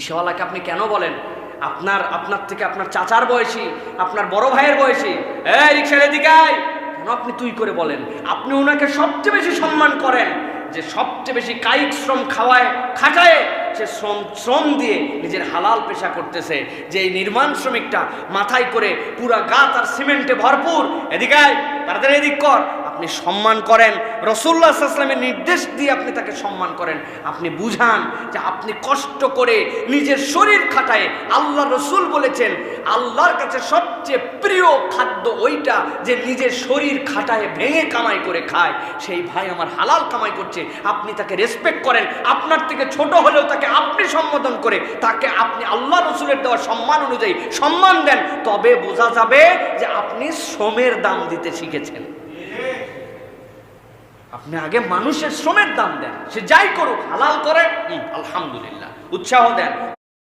রিক্সাওয়ালাকে আপনি কেন বলেন? আপনার থেকে আপনার চাচার বয়সী, আপনার বড় ভাইয়ের বয়সী, এই রিক্সার এদিকে আয়, কেন আপনি তুই করে বলেন? আপনি ওনাকে সবচেয়ে বেশি সম্মান করেন, যে সবচেয়ে বেশি কায়িক শ্রম খাটায় সে শ্রম দিয়ে নিজের হালাল পেশা করতেছে। যে এই নির্মাণ শ্রমিকটা মাথায় করে পুরা গা তার সিমেন্টে ভরপুর, এদিকে আয়, তাড়াতাড়ি এদিক কর, আপনি সম্মান করেন। রাসূলুল্লাহ সাল্লাল্লাহু আলাইহি ওয়াসাল্লামের নির্দেশ দিয়ে আপনি তাকে সম্মান করেন। আপনি বুঝান যে আপনি কষ্ট করে নিজের শরীর খাটায়, আল্লাহ রসুল বলেছেন আল্লাহর কাছে সবচেয়ে প্রিয় খাদ্য ওইটা যে নিজের শরীর খাটায় ভেঙে কামাই করে খায়। সেই ভাই আমার হালাল কামাই করছে, আপনি তাকে রেসপেক্ট করেন। আপনার থেকে ছোট হলেও তাকে আপনি সম্বোধন করে তাকে আপনি আল্লাহ রসুলের দেওয়া সম্মান অনুযায়ী সম্মান দেন, তবে বোঝা যাবে যে আপনি শ্রমের দাম দিতে শিখেছেন। আপনি আগে মানুষের শ্রমের দাম দেন, সে যাই করুক, হালাল করে আলহামদুলিল্লাহ, উৎসাহ দেন।